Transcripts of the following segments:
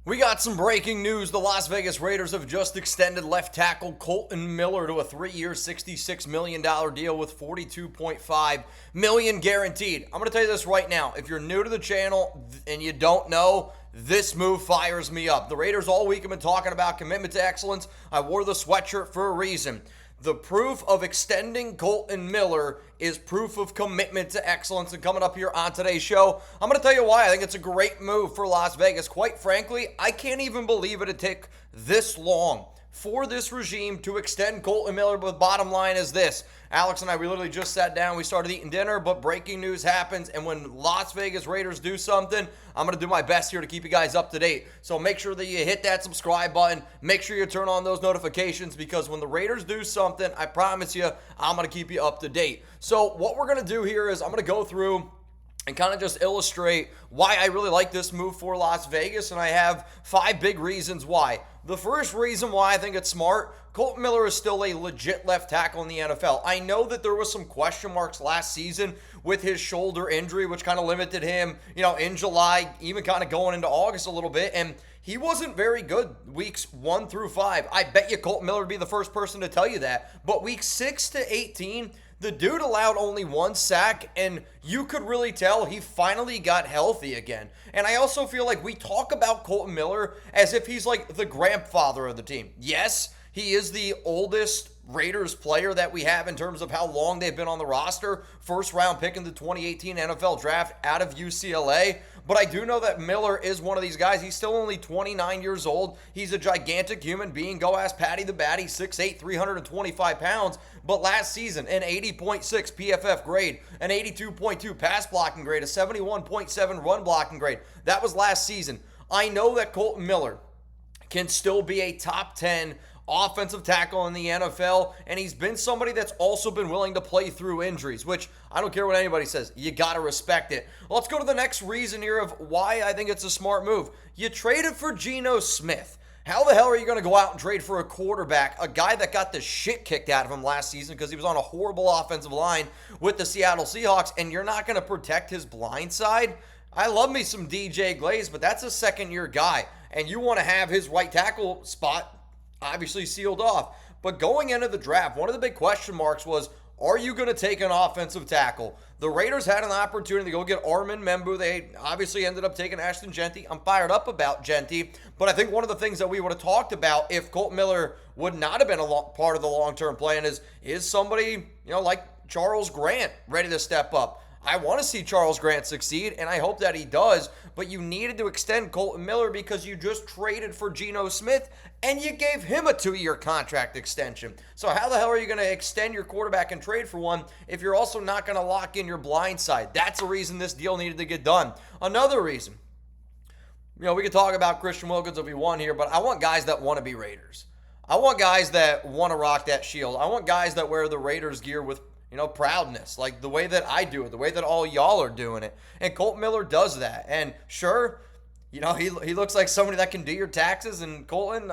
We got some breaking news. The Las Vegas Raiders have just extended left tackle Kolton Miller to a 3-year, $66 million deal with $42.5 million guaranteed. I'm going to tell you this right now. If you're new to the channel and you don't know, this move fires me up. The Raiders all week have been talking about commitment to excellence. I wore the sweatshirt for a reason. The proof of extending Kolton Miller is proof of commitment to excellence. And coming up here on today's show, I'm going to tell you why I think it's a great move for Las Vegas. Quite frankly, I can't even believe it'd take this long for this regime to extend Kolton Miller, but bottom line is this. Alex and I, we literally just sat down, we started eating dinner, but breaking news happens, and when Las Vegas Raiders do something, I'm going to do my best here to keep you guys up to date. So make sure that you hit that subscribe button, make sure you turn on those notifications, because when the Raiders do something, I promise you, I'm going to keep you up to date. So what we're going to do here is I'm going to go through and kind of just illustrate why I really like this move for Las Vegas, and I have 5 big reasons why. The first reason why I think it's smart, Kolton Miller is still a legit left tackle in the NFL. I know that there was some question marks last season with his shoulder injury, which kind of limited him, in July, even kind of going into August a little bit, and he wasn't very good weeks 1 through 5. I bet you Kolton Miller would be the first person to tell you that. But weeks 6 to 18, the dude allowed only 1 sack, and you could really tell he finally got healthy again. And I also feel like we talk about Kolton Miller as if he's like the grandfather of the team. Yes, he is the oldest Raiders player that we have in terms of how long they've been on the roster. First round pick in the 2018 NFL draft out of UCLA. But I do know that Miller is one of these guys. He's still only 29 years old. He's a gigantic human being. Go ask Patty the Batty, 6'8", 325 pounds. But last season, an 80.6 PFF grade, an 82.2 pass blocking grade, a 71.7 run blocking grade. That was last season. I know that Kolton Miller can still be a top 10 offensive tackle in the NFL, and he's been somebody that's also been willing to play through injuries, which I don't care what anybody says. You got to respect it. Let's go to the next reason here of why I think it's a smart move. You traded for Geno Smith. How the hell are you going to go out and trade for a quarterback, a guy that got the shit kicked out of him last season because he was on a horrible offensive line with the Seattle Seahawks, and you're not going to protect his blind side? I love me some DJ Glaze, but that's a second-year guy, and you want to have his right tackle spot obviously sealed off. But going into the draft, one of the big question marks was, are you going to take an offensive tackle? The Raiders had an opportunity to go get Armin Membu. They obviously ended up taking Ashton Genty. I'm fired up about Genty, but I think one of the things that we would have talked about if Kolton Miller would not have been part of the long-term plan is somebody, like Charles Grant ready to step up. I want to see Charles Grant succeed, and I hope that he does, but you needed to extend Kolton Miller because you just traded for Geno Smith, and you gave him a 2-year contract extension. So how the hell are you going to extend your quarterback and trade for one if you're also not going to lock in your blind side? That's the reason this deal needed to get done. Another reason, we could talk about Christian Wilkins if we want here, but I want guys that want to be Raiders. I want guys that want to rock that shield. I want guys that wear the Raiders gear with proudness, like the way that I do it, the way that all y'all are doing it. And Kolton Miller does that. And sure, he looks like somebody that can do your taxes. And Kolton,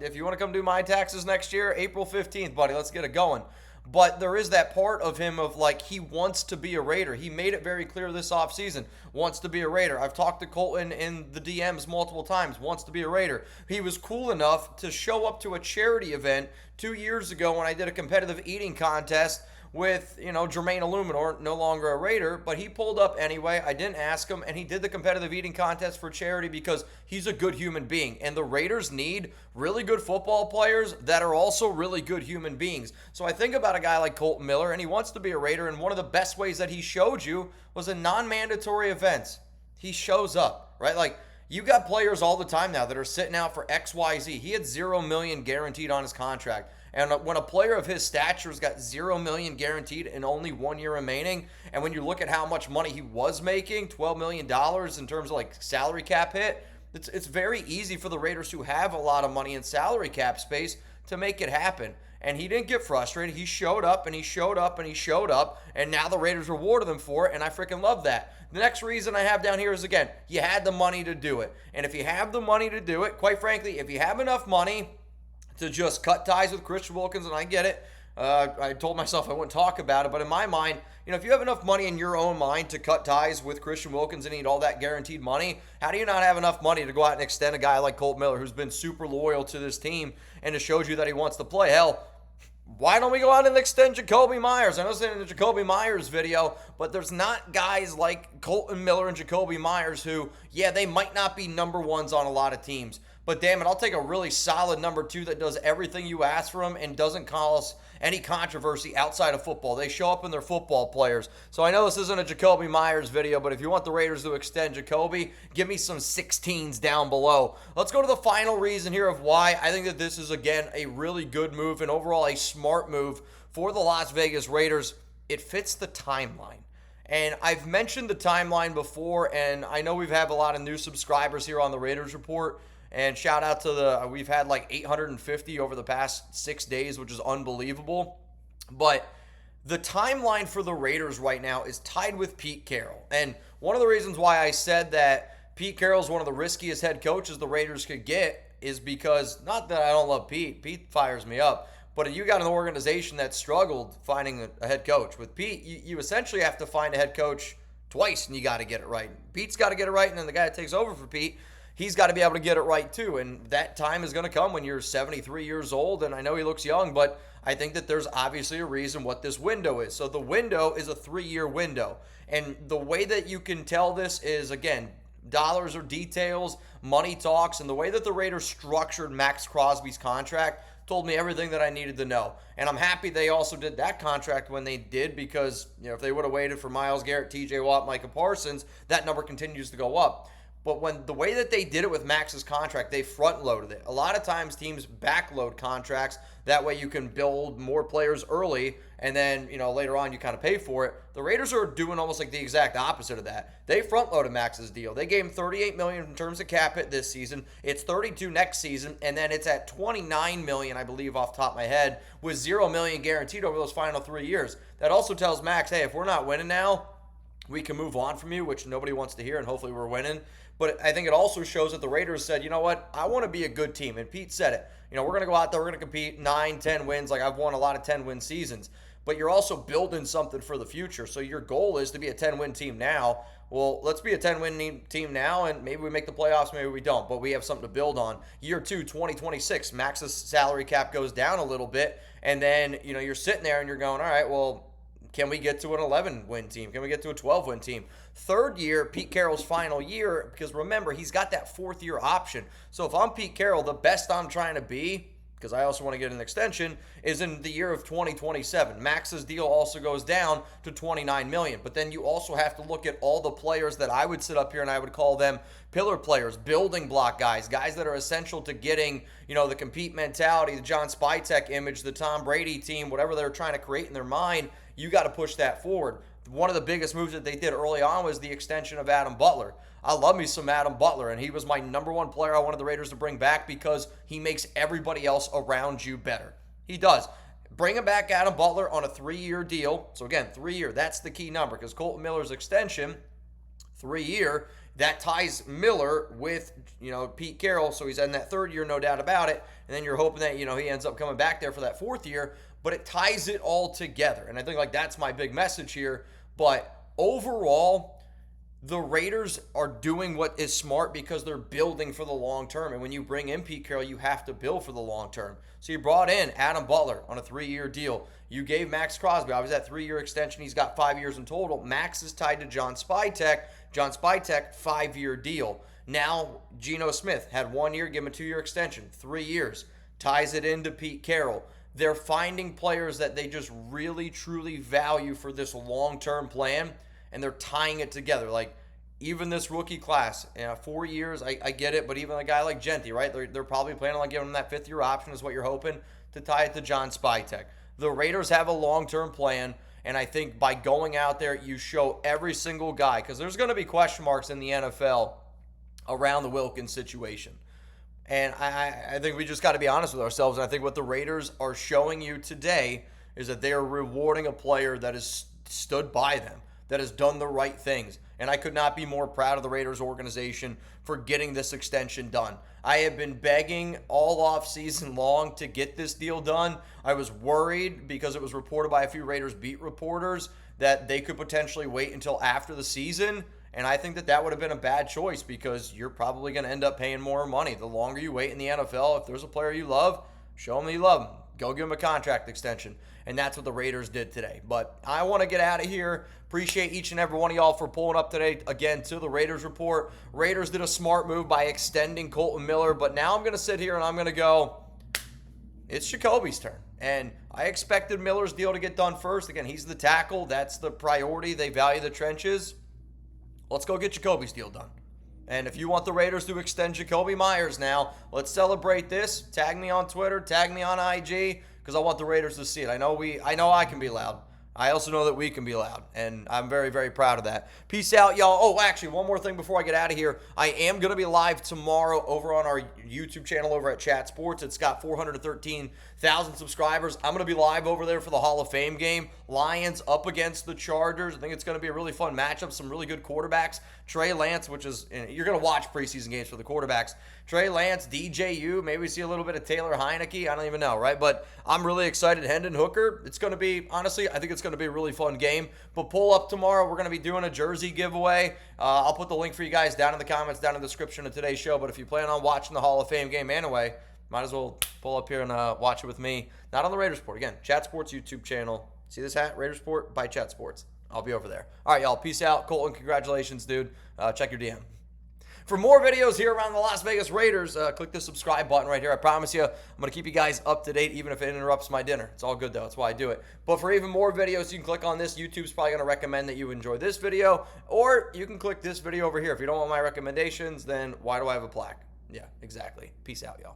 if you want to come do my taxes next year, April 15th, buddy, let's get it going. But there is that part of him of like he wants to be a Raider. He made it very clear this offseason, wants to be a Raider. I've talked to Kolton in the DMs multiple times, wants to be a Raider. He was cool enough to show up to a charity event 2 years ago when I did a competitive eating contest with, Jermaine Illuminor, no longer a Raider, but he pulled up anyway. I didn't ask him, and he did the competitive eating contest for charity because he's a good human being. And the Raiders need really good football players that are also really good human beings. So I think about a guy like Kolton Miller, and he wants to be a Raider, and one of the best ways that he showed you was in non-mandatory events. He shows up, right? Like, you got players all the time now that are sitting out for XYZ. He had $0 million guaranteed on his contract. And when a player of his stature's got $0 million guaranteed and only 1 year remaining, and when you look at how much money he was making, $12 million in terms of like salary cap hit, it's very easy for the Raiders who have a lot of money in salary cap space to make it happen. And he didn't get frustrated. He showed up and he showed up and he showed up, and now the Raiders rewarded him for it, and I freaking love that. The next reason I have down here is, again, you had the money to do it. And if you have the money to do it, quite frankly, if you have enough money to just cut ties with Christian Wilkins, and I get it, I told myself I wouldn't talk about it, but in my mind, if you have enough money in your own mind to cut ties with Christian Wilkins and eat all that guaranteed money, how do you not have enough money to go out and extend a guy like Kolton Miller, who's been super loyal to this team and has showed you that he wants to play? Hell, why don't we go out and extend Jakobi Meyers? I know it's in the Jakobi Meyers video, but there's not guys like Kolton Miller and Jakobi Meyers who, yeah, they might not be number ones on a lot of teams, but damn it, I'll take a really solid number two that does everything you ask from and doesn't cause any controversy outside of football. They show up in their football players. So I know this isn't a Jakobi Meyers video, but if you want the Raiders to extend Jakobi, give me some 16s down below. Let's go to the final reason here of why I think that this is, again, a really good move and overall a smart move for the Las Vegas Raiders. It fits the timeline. And I've mentioned the timeline before, and I know we've had a lot of new subscribers here on the Raiders Report. And shout out to we've had like 850 over the past 6 days, which is unbelievable. But the timeline for the Raiders right now is tied with Pete Carroll. And one of the reasons why I said that Pete Carroll is one of the riskiest head coaches the Raiders could get is because, not that I don't love Pete. Pete fires me up. But you got an organization that struggled finding a head coach. With Pete, you essentially have to find a head coach twice, and you got to get it right. Pete's got to get it right, and then the guy that takes over for Pete, he's got to be able to get it right too. And that time is going to come when you're 73 years old. And I know he looks young, but I think that there's obviously a reason what this window is. So the window is a 3-year window. And the way that you can tell this is, again, dollars or details, money talks. And the way that the Raiders structured Max Crosby's contract told me everything that I needed to know. And I'm happy they also did that contract when they did, because if they would have waited for Myles Garrett, TJ Watt, Micah Parsons, that number continues to go up. But when the way that they did it with Max's contract, they front-loaded it. A lot of times teams backload contracts. That way you can build more players early, and then later on you kind of pay for it. The Raiders are doing almost like the exact opposite of that. They front-loaded Max's deal. They gave him $38 million in terms of cap hit this season. It's $32 next season, and then it's at $29 million, I believe, off the top of my head, with $0 million guaranteed over those final 3 years. That also tells Max, hey, if we're not winning now, we can move on from you, which nobody wants to hear, and hopefully we're winning. But I think it also shows that the Raiders said, you know what, I want to be a good team. And Pete said it. We're going to go out there, we're going to compete 9, 10 wins. Like, I've won a lot of 10-win seasons. But you're also building something for the future. So your goal is to be a 10-win team now. Well, let's be a 10-win team now, and maybe we make the playoffs, maybe we don't. But we have something to build on. Year 2, 2026, Max's salary cap goes down a little bit. And then, you're sitting there and you're going, all right, well, can we get to an 11-win team? Can we get to a 12-win team? Third year, Pete Carroll's final year, because remember, he's got that 4th-year option. So if I'm Pete Carroll, the best I'm trying to be, because I also want to get an extension, is in the year of 2027. Max's deal also goes down to $29 million. But then you also have to look at all the players that I would sit up here and I would call them pillar players, building block guys that are essential to getting, the compete mentality, the John Spytek image, the Tom Brady team, whatever they're trying to create in their mind. You got to push that forward. One of the biggest moves that they did early on was the extension of Adam Butler. I love me some Adam Butler, and he was my number one player I wanted the Raiders to bring back because he makes everybody else around you better. He does. Bring him back, Adam Butler, on a 3-year deal. So again, 3-year, that's the key number, because Kolton Miller's extension, 3-year, that ties Miller with, Pete Carroll. So he's in that 3rd year, no doubt about it. And then you're hoping that, he ends up coming back there for that 4th year. But it ties it all together. And I think that's my big message here. But overall, the Raiders are doing what is smart because they're building for the long term. And when you bring in Pete Carroll, you have to build for the long term. So you brought in Adam Butler on a 3-year deal. You gave Max Crosby, obviously that 3-year extension. He's got 5 years in total. Max is tied to John Spytek. John Spytek, 5-year deal. Now, Geno Smith had 1 year, give him a 2-year extension, 3 years. Ties it into Pete Carroll. They're finding players that they just really, truly value for this long-term plan, and they're tying it together. Like, even this rookie class, 4 years, I get it, but even a guy like Genty, right? They're probably planning on giving him that 5th-year option is what you're hoping to tie it to John Spytek. The Raiders have a long-term plan, and I think by going out there, you show every single guy, because there's going to be question marks in the NFL around the Wilkins situation. And I think we just got to be honest with ourselves. And I think what the Raiders are showing you today is that they are rewarding a player that has stood by them, that has done the right things. and I could not be more proud of the Raiders organization for getting this extension done. I have been begging all off season long to get this deal done. I was worried because it was reported by a few Raiders beat reporters that they could potentially wait until after the season. And I think that that would have been a bad choice because you're probably going to end up paying more money. The longer you wait in the NFL, if there's a player you love, show them that you love them. Go give them a contract extension. And that's what the Raiders did today. But I want to get out of here. Appreciate each and every one of y'all for pulling up today, again, to the Raiders Report. Raiders did a smart move by extending Kolton Miller. But now I'm going to sit here and I'm going to go, it's Jacoby's turn. And I expected Miller's deal to get done first. Again, he's the tackle. That's the priority. They value the trenches. Let's go get Jacoby's deal done. And if you want the Raiders to extend Jacoby Myers now, let's celebrate this. Tag me on Twitter, tag me on IG, because I want the Raiders to see it. I know I can be loud. I also know that we can be loud, and I'm very, very proud of that. Peace out, y'all. Oh, actually, one more thing before I get out of here. I am going to be live tomorrow over on our YouTube channel over at Chat Sports. It's got 413,000 subscribers. I'm going to be live over there for the Hall of Fame game. Lions up against the Chargers. I think it's going to be a really fun matchup. Some really good quarterbacks. Trey Lance, which is, you're going to watch preseason games for the quarterbacks. Trey Lance, DJU, maybe we see a little bit of Taylor Heineke. I don't even know, right? But I'm really excited. Hendon Hooker. It's going to be, honestly, I think it's going to be a really fun game. But pull up tomorrow. We're going to be doing a jersey giveaway. I'll put the link for you guys down in the comments, down in the description of today's show. But if you plan on watching the Hall of Fame game anyway, might as well pull up here and watch it with me. Not on the Raiders Report. Again, Chat Sports YouTube channel. See this hat? Raiders Report by Chat Sports. I'll be over there. All right, y'all. Peace out. Kolton, congratulations, dude. Check your DM. For more videos here around the Las Vegas Raiders, click the subscribe button right here. I promise you, I'm going to keep you guys up to date even if it interrupts my dinner. It's all good, though. That's why I do it. But for even more videos, you can click on this. YouTube's probably going to recommend that you enjoy this video, or you can click this video over here. If you don't want my recommendations, then why do I have a plaque? Yeah, exactly. Peace out, y'all.